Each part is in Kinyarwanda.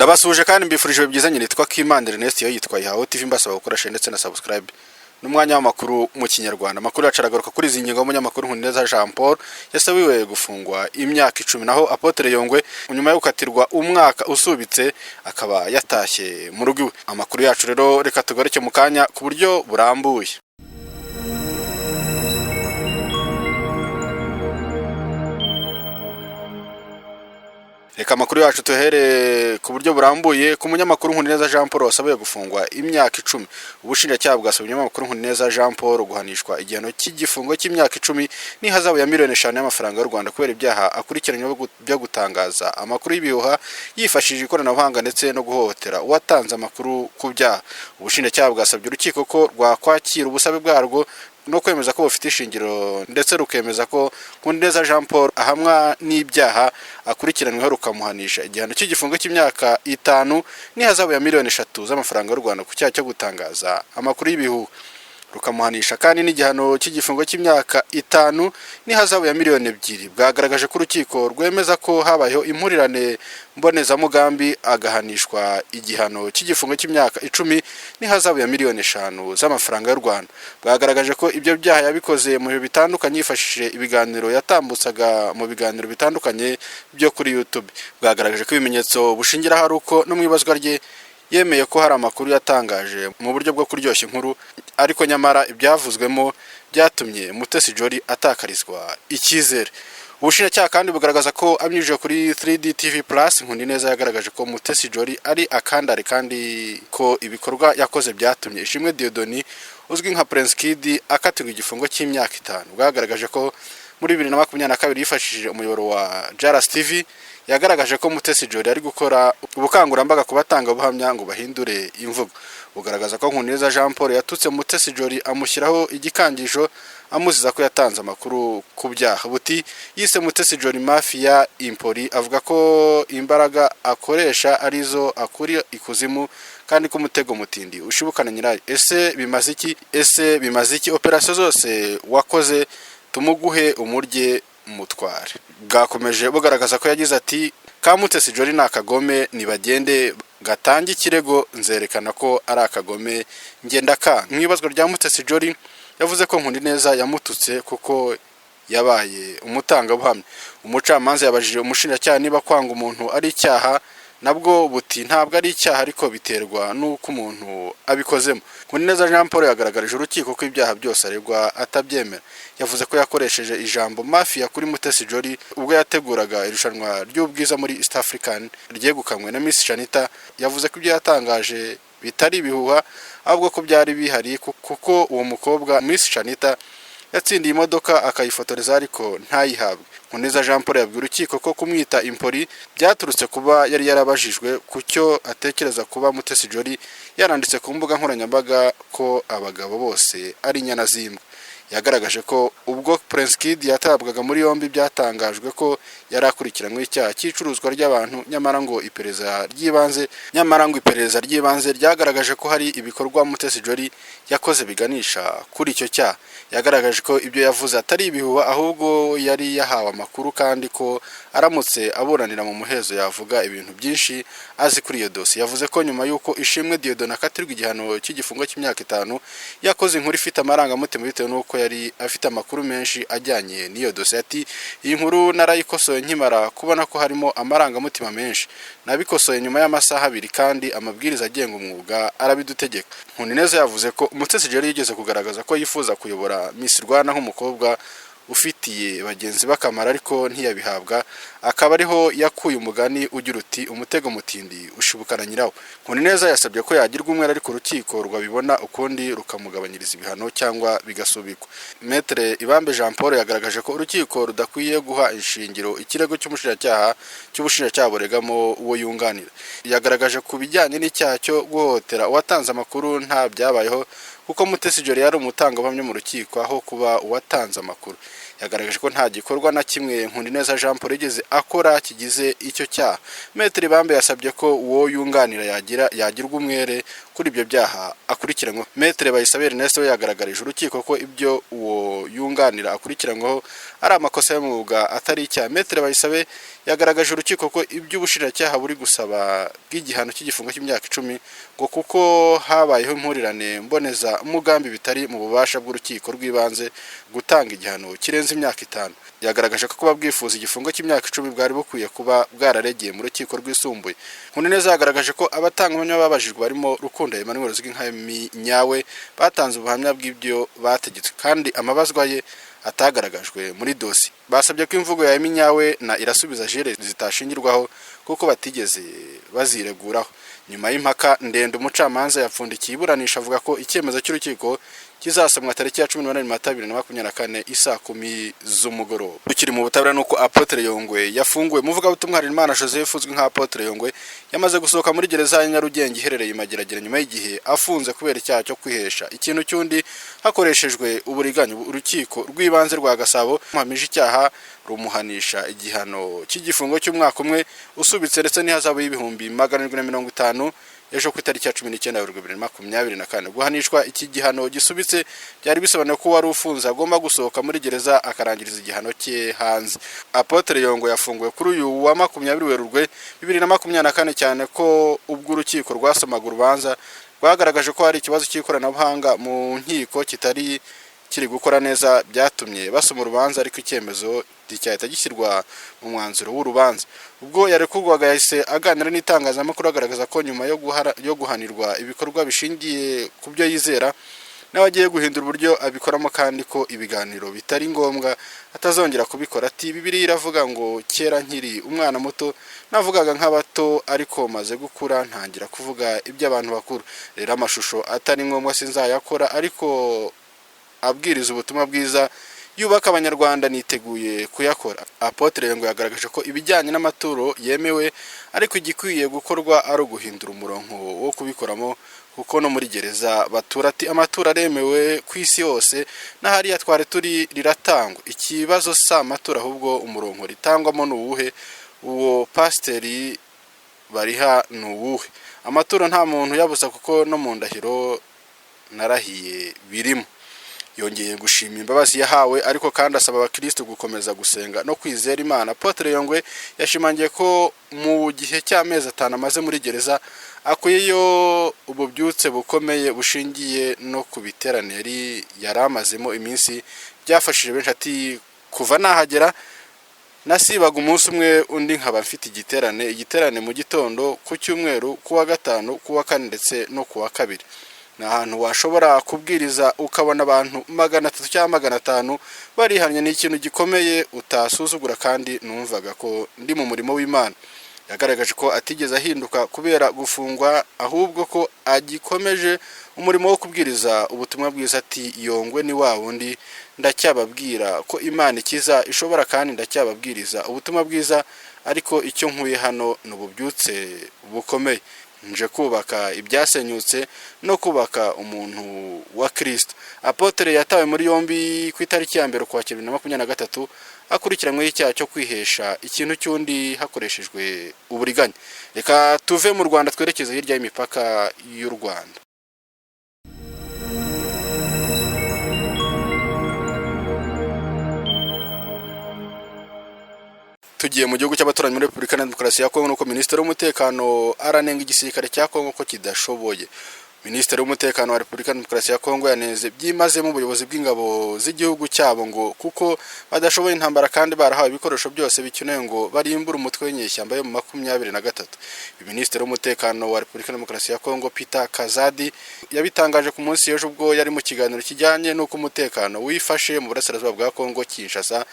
ndabasuje kandi mbifurije byiza nyine nitwa Kimandire Ernest yo yitwa Ihaho TV mbasaba gukora share ndetse na subscribe n'umwanya w'amakuru mu Kinyarwanda. Amakuru yacaragaruka kuri izi ngingo y'umunyamakuru Nkuneza Jean Paul yasabiwe gufungwa imyaka 10 naho Apotre Yongwe nyuma yo gukatirwa umwaka usubitse akaba yatashye mu rugo. Amakuru yacu rero reka tugaruke mu kanya ku buryo burambuye. Reka amakuru yacu tuhere ku buryo burambuye ku munyamakuru Nkuneza Jean Paul wasabiwe gufungwa imyaka 10. Ubushinjacyaha bwasabye umunyamakuru Nkuneza Jean Paul guhanishwa igihano cy'igifungo cy'imyaka 10 n'ihazabu ya miliyoni 5 y'amafaranga y'u Rwanda kubera ibyaha akurikiranywe byo gutangaza amakuru y'ibihuha yifashishije ikoranabuhanga ndetse no guhohotera uwatanze amakuru ku byaha. Ubushinjacyaha bwasabye urukiko ko rwakwakira ubusabe bwarwo no kwemeza ko bufite ishingiro ndetse rukemeza ko Nkuneza Jean Paul ahamwa n'ibyaha akurikiranweho rukamuhanisha igihano cy'igifungo cy'imyaka 5 n'ihazabu ya miliyoni 3 z'amafaranga y'u Rwanda ku cyaha cyo gutangaza amakuru y'ibihuha, rukamuhanisha kandi n'igihano cy'igifungo cy'imyaka 5 n'ihazabu ya miliyoni 2. Bwagaragaje ko urukiko rwemeza ko habayeho impurirane mbonezamugambi agahanishwa igihano cy'igifungo cy'imyaka 10 n'ihazabu ya miliyoni 5 z'amafaranga y'u Rwanda. Bwagaragaje ko ibyo byaha yabikoze mu bihe bitandukanye yifashishije ibiganiro yatambutsaga mu biganiro bitandukanye byo kuri YouTube. Bwagaragaje ko ibimenyetso bushingira hari uko no mwibazwa rye yemeye ko hari amakuru yatangaje mu buryo bwo kuryoshya inkuru, ariko nyamara ibyavuzwemo byatumye Mutesi Jolly atakarizwa icyizere. Ubushinjacyaha kandi bugaragaza ko amyujije kuri 3D TV Plus Nkuneza yagaragaje ko Mutesi Jolly ari akandare kandi ko ibikorwa yakoze byatumye Ishimwe Dieudonné uzwi nka Prince Kid akatirwa igifungo cy'imyaka 5. Bwagaragaje ko muri 2022 yifashishije umuyoboro wa Jaras TV yagaragaje ko Mutesi Jolly ari gukora ubukangurambaga ku batanga buhamya ngo bahindure imvugo. Bugaragaza ko Nkuneza Jean Paul yatutse Mutesi Jolly amushyiraho igikangisho amuziza ko yatanze amakuru ku byaha. Buti yise Mutesi Jolly mafia impori, avuga ko imbaraga akoresha arizo akuri ikuzimu kandi ko umutego mutindi ushibukana nyirayo. Ese bimaze iki operation zose wakoze tumuguhe umurye mutware. Bwakomeje bugaragaza ko yagize ati ka Mutesi Jolly nakagome nibagende gatange ikirego nzerekana ko ari akagome ngenda ka. Mwibazwa rya Mutesi Jolly yavuze ko Nkuneza yamututse kuko yabaye umutanga buhamya. Umucamanza yabajije umushinjacyaha niba kwanga umuntu ari icyaha, nabwo buti ntabwo ari icyaha ariko biterwa nuko umuntu abikozemo. Nkuneza Jean Paul yagaragaje urukiko ko ibyaha byose aregwa atabyemera. Yavuze ko yakoresheje ijambo mafia kuri Mutesi Jolly ubwo yateguraga irushanwa ry'ubwiza muri East African ryegukanwe na Miss Shanita. Yavuze ko ibyo yatangaje bitari bihuha ahubwo ko byari bihari kuko uwo mukobwa Miss Shanita yatsindiye imodoka akayifotoreza ariko ntayihabwe. Nkuneza Jean Paul yabwiye urukiko ko kumwita impori byaturutse kuba yari yarabajijwe ku cyo atekereza kuba Mutesi Jolly yaranditse ku mbuga nkoranyambaga ko abagabo bose ari inyana zimbwa. Yagaragaje ko ubwo Prince Kid yatabwaga muri yombi byatangajwe ko yari akurikiranywe icyaha cy'icuruzwa ry'abantu, nyamara ngo iperereza ry'ibanze ryagaragaje ko hari ibikorwa Mutesi Jolly yakoze biganisha kuri icyo cyaha. Yagaragaje ko ibyo yavuze atari ibihuha ahubwo yari yahawe amakuru kandi ko aramutse aburanira mu muhezo yavuga ibintu byinshi azi kuri iyo dosiye. Yavuze ko nyuma y'uko Ishimwe Dieudonné akatirwa igihano cy'igifungo cy'imyaka 5 yakoze inkuru ifite amarangamutima bitewe n'uko yari afite amakuru menshi ajyanye n'iyo dosiye. Ati iyi nkuru narayikosoye nkimara kubona ko harimo amarangamutima menshi, nabikosoye nyuma y'amasaha 2 kandi amabwiriza agenga umwuga arabidutegeka. Nkuneza yavuze ko Mutesi Jolly yigeze kugaragaza ko yifuza kuyobora Miss Rwanda nk'umukobwa ufitiye bagenzi bakamara ariko ntiyabihabwa, akaba ariho yakuye umugani ugira uti umutego mutindi ushibukana nyirawo. Nkuneza yasabye ko yagirwa umwere ariko urukiko rwabibona ukundi rukamugabanyiriza ibihano cyangwa bigasubikwa. Maître Ibambe Jean Paul yagaragaje ko urukiko rudakwiye guha ishingiro ikirego cy'ubushinjacyaha buregamo uwo yunganira. Yagaragaje ku bijyanye n'icyaha cyo guhohotera uwatanze amakuru nta byabayeho kuko Mutesi Jolly yari umutangabuhamya mu rukiko aho kuba uwatanze amakuru. Yagaragaje ko nta gikorwa na kimwe Nkuneza Jean Paul yigeze akora kigize icyo cyaha. Maître Ibambe yasabye ko uwo yunganira yagirwa umwere kuri ibyo byaha akurikiranyweho. Maître Bayisabe Ernest we yagaragarije urukiko ko ibyo uwo yunganira akurikiranyweho ari amakosa y'umwuga atari icyaha. Maître Bayisabe yagaragaje urukiko ko iby'ubushinjacyaha buri gusaba bw'igihano cy'igifungo cy'imyaka 10 ngo kuko habayeho impurirane mboneza umugambi bitari mu bubasha bw'urukiko rw'ibanze gutanga igihano kirenze imyaka 5. Yagaragaje ko kuba bwifuza igifungo cy'imyaka 10 bwari bukwiye kuba bwararegeye mu rukiko rwisumbuye. Nkuneza yagaragaje ko abatangabuhamya babajijwe barimo Rukundo Emmanuel uzwi nka Minyawe batanze ubuhamya bw'ibyo bategetswe kandi amabazwa ye atagaragajwe muri dosi. Basabye ko imvugo ya Minyawe na Irasubiza Jules zitashingirwaho kuko batigeze bazireguraho. Nyuma y'impaka ndende umucamanza yapfundikiye iburanisha avuga ko icyemezo cy'urukiko kizasomwa tariki ya 18 Mata 2024 isa 10 z'umugoroba. Ukiri mu butabera nuko Apotre Yongwe yafunguwe. Muvuga butumwa Harimana Joseph uzwi nka Apotre Yongwe yamaze gusohoka muri gereza ya Nyarugenge iherereye Mageragere nyuma y'igihe afunze kubera icyaha cyo kwihesha ikintu cyundi hakoreshejwe uburiganya. Urukiko rw'ibanze rwa Gasabo muhamije icyaha rumuhanisha igihano cy'igifungo cy'umwaka umwe usubitse ndetse n'ihazabu y'ibihumbi 750 ejo ku itariki ya 19 2024. Guhanishwa iki gihano gisubitse byari bisobanuye ko wari ufunze agomba gusohoka muri gereza akarangiriza igihano cye hanze. Apotre Yongo yafunguwe kuri uyu wa 20 Werurwe 2024 cyane ko ubwo urukiko rwasomaga urubanza rwagaragaje ko hari ikibazo cy'ikoranabuhanga mu nkiko kitari kiri gukora neza byatumye basoma urubanza ariko icyemezo cyahita gishyirwa mu mwanzuro w'urubanza. Ubwo yarekurwaga yahise aganira n'itangazamakuru agaragaza ko nyuma yo guhanirwa ibikorwa bishingiye ku byo yizera n'abagiye guhindura uburyo abikoramo kandi ko ibiganiro bitari ngombwa atazongera kubikora. Ati Bibiliya iravuga ngo kera nkiri umwana muto navugaga nk'abato ariko maze gukura ntangira kuvuga iby'abantu bakuru. Rero amashusho atari ngombwa sinzayakora ariko abwiriza ubutumwa bwiza yubaka abanyarwanda niteguye kuyakora. Apotre Yongo yagaragaje ko ibijyanye n'amaturo yemewe ariko igikwiye gukorwa ari uguhindura umurongo wo kubikoramo kuko no muri gereza batura. Ati amatura aremewe ku isi yose na hariya tware turi riratangwa. Ikibazo sa amatura ahubwo umurongo ritangwamo n'uwuhe uwo pasteri bariha n'uwuhe. Amatura nta muntu yabuza kuko no mu ndahiro narahiye birimo. Yongeye gushima imbabazi yahawe ariko kandi asaba abakristo gukomeza gusenga no kwizera Imana. Apotre Yongwe yashimangiye ko mu gihe cy'amezi 5 amaze muri gereza akuyeyo ububyutse bukomeye bushingiye no kubiteraneri yaramazemo iminsi byafashije benshi. Ati kuva nahagera nasibaga umunsi umwe undi nkaba mfite igiterane mu gitondo ku cyumweru kuwa gatanu kuwa kane ndetse no kuwa kabiri. Nahantu washobora kubwiriza ukabona abantu 300 cyangwa 500 barihanye n'ikintu gikomeye utasuzugura kandi numvaga ko ndi mu murimo w'Imana. Yagaragaje ko atigeze ahinduka kubera gufungwa ahubwo ko agikomeje umurimo wo kubwiriza ubutumwa bwiza. Ati Yongwe ni wa wundi ndacyababwira ko Imana ikiza ishobora kandi ndacyababwiriza ubutumwa bwiza ariko icyo nkuye hano n'ububyutse bukomeye nje kubaka ibyasenyutse no kubaka umuntu wa Kristo. Apotre yatawe muri yombi ku itariki ya 1 Ukwakira 2023 akurikiranywe icyaha cyo kwihesha ikintu cyundi hakoreshejwe uburiganya. Reka tuve mu Rwanda twerekeze hirya y'imipaka y'u Rwanda. Tugiye mu gihugu cy'abaturanyi muri Repubulika ya Demokarasi ya Kongo nuko Minisitiri w'Umutekano aranenga igisirikare cya Kongo ko kidashoboye. Minisitiri w'Umutekano wa Repubulika ya Demokarasi ya Kongo yaneze byimaze mu buyobozi bw'ingabo z'igihugu cyabo ngo kuko badashoboye intambara kandi barahawe ibikoresho byose bikenewe ngo barimbura umutwe w'inyeshyamba yo mu 23. Minisitiri w'Umutekano wa Repubulika ya Demokarasi ya Kongo Peter Kazadi yabitangaje ku munsi y'ejo ubwo yari mu kiganiro kijyanye n'uko umutekano wifashe mu burasirazuba bwa Kongo Kinshasa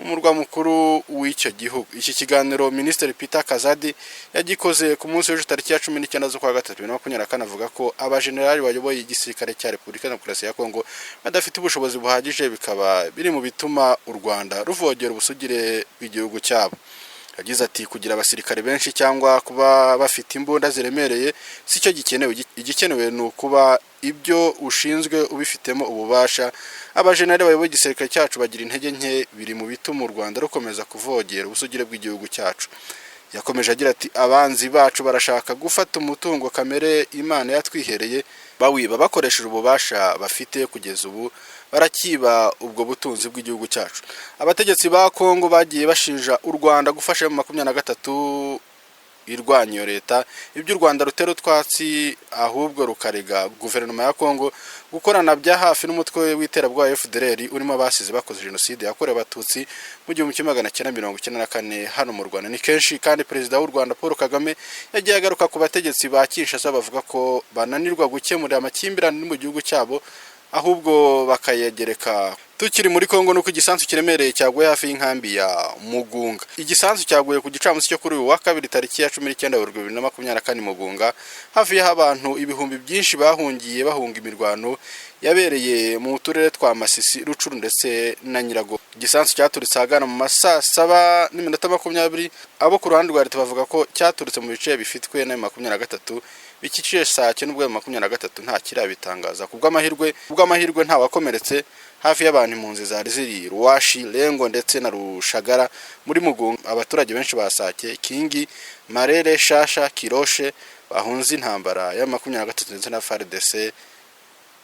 umurwa mukuru w'icyo gihugu. Iki kiganiro Minisitiri Peter Kazadi yagikoze ku munsi w'ejo tariki ya 19 z'ukwa gatatu 2024 avuga ko abajenerali bayoboye igisirikare cya Repubulika ya Demokarasi ya Kongo badafite ubushobozi buhagije bikaba biri mu bituma u Rwanda ruvogera ubusugire bw'igihugu cyabo. Yagize ati kugira abasirikare benshi cyangwa kuba bafite imbunda ziremereye sicyo gikenewe. Igikenewe ni ukuba ibyo ushinzwe ubifitemo ububasha. Abajenerali bayoboye igisirikare cyacu bagira intege nke biri mu bituma u Rwanda rukomeza kuvogera ubusugire bw'igihugu cyacu. yakomeje agira ati abanzi bacu barashaka gufata umutungo kamere Imana yatwihereye bawiba bakoresheje ububasha bafite kugeza ubu barakiba ubwo butunzi bw'igihugu cyacu. Abategetsi ba Kongo bagiye bashinja u Rwanda gufasha mu 23 irwanyo leta ibyo u Rwanda rutera utwatsi ahubwo rukarega guverinoma ya Kongo gukorana bya hafi n'umutwe w'iterabwoba FDLR urimo abasize bakoze jenoside yakorewe abatutsi mu 1994 hano mu Rwanda. Ni kenshi kandi perezida w'u Rwanda Paul Kagame yagiye agaruka ku bategetsi ba Kinshasa bavuga ko bananirwa gukemura amakimbirane mu gihugu cyabo ahubwo bakayegereka. Tukiri muri Kongo nuko igisansu kiremereye cyaguye hafi y'inkambi ya Mugunga. Igisansu cyaguye ku gicamunsi cyo kuri uyu wa kabiri tariki ya 19 2024 Mugunga, hafi y'abantu ibihumbi byinshi bahungiye bahunga imirwano yabereye mu turere twa Masisi, Rucuru ndetse na Nyirago. Igisansu cyaturitse hagana mu masaa 7:20 abo ku ruhande rwa leta bavuga ko cyaturutse mu bice bifitwe na 23 bikiciye sake n'ubwo 23 nta kirabitangaza. Kubw'amahirwe nta wakomeretse. Hafi y'abantu impunzi zari ziri Ruwashi, Lengo ndetse na Rushagara muri Mugunga. Abaturage benshi basake Kingi, Marere, Shasha, Kiroshe bahunze intambara ya 23 ndetse na FARDC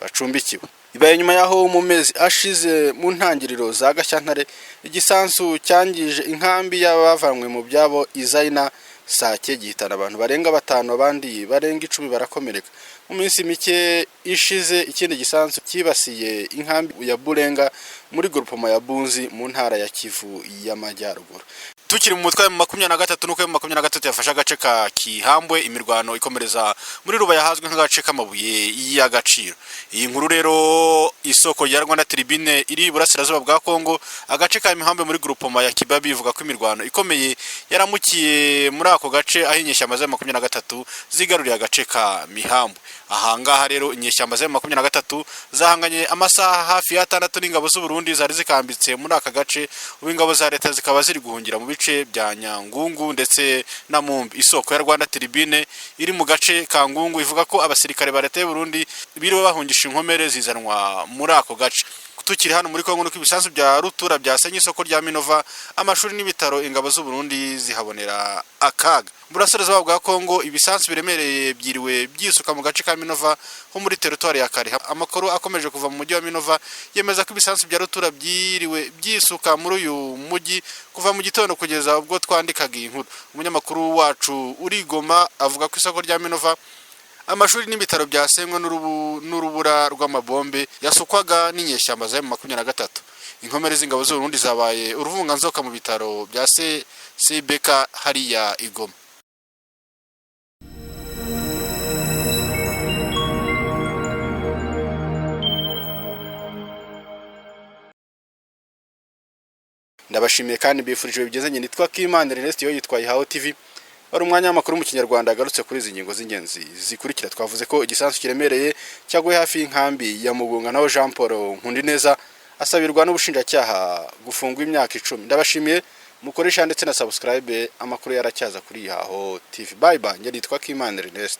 bacumbikiwe. Ibaye nyuma yaho mu mezi ashize mu ntangiriro za Gashyantare igisansu cyangije inkambi y'abavanywe mu byabo Izaina Sake gihitana abantu barenga 5 abandi barenga 10 barakomereka. Mu minsi mike ishize ikindi gisansu kibasiye inkambi ya Burenga muri groupement ya Bunzi mu ntara ya Kivu y'Amajyaruguru. Tukiri mu mutwe wa 23 nuko 23 yafasha agace ka Kihambwe imirwano ikomereza muri Rubaya hazwe nk'agace k'amabuye y'agaciro. Iyi nkuru rero isoko ya Rwanda Tribune iri burasirazuba bwa Kongo agace ka Mihambwe muri groupement ya Kibabi ivuga ko imirwano ikomeye yaramukiye muri ako gace ahinyeshyamba za 23 zigaruriye agace ka Mihambwe. Ahangaha rero inyeshyamba za 23 zahanganye amasaha hafi ya 6 n'ingabo z'u Burundi zari zikambitse muri aka gace, ubingabo za leta zikaba ziri guhungira mu bice bya Nyangungu ndetse na Mumbi. Isoko ya Rwanda Tribune iri mu gace ka Ngungu ivuga ko abasirikare ba leta y'u Burundi biriwe bahungisha inkomere zizanwa muri ako gace. Tukiri hano muri Kongo nuko ibisansu bya rutura byasenye isoko rya Minova, amashuri n'ibitaro ingabo z'u Burundi zihabonera akaga. Burasirazuba bwa Kongo ibisansu biremereye byiriwe byisuka mu gace ka Minova ho muri territoire ya Kare. Amakuru akomeje kuva mu mujyi wa Minova yemeza ko ibisansu bya rutura byiriwe byisuka muri uyu mujyi kuva mu gitondo kugeza ubwo twandikaga inkuru. Umunyamakuru wacu uri Goma avuga ko isoko rya Minova amashuri n'ibitaro byasenywe n'urubura rw'amabombe yasukwaga n'inyeshyamba za 23. Inkomere z'ingabo z'u Burundi zabaye uruvunganzoka mu bitaro bya CBK hariya Igoma. Ndabashimiye kandi bifurije bigezanye. Nitwa Kimana Ernest yo yitwaye Hawo TV. Bari umwanya w'amakuru mu Kinyarwanda agarutse kuri izi ngingo z'ingenzi zikurikira. Twavuze ko igisansu kiremereye cyaguye hafi y'inkambi ya Mugunga, naho Jean Paul Nkundineza asabirwa n'ubushinjacyaha gufungwa imyaka 10. Ndabashimiye mukoresha ndetse na subscribe, amakuru yaracyaza kuri Hawo TV. Bye bye. Nitwa Kimana Ernest.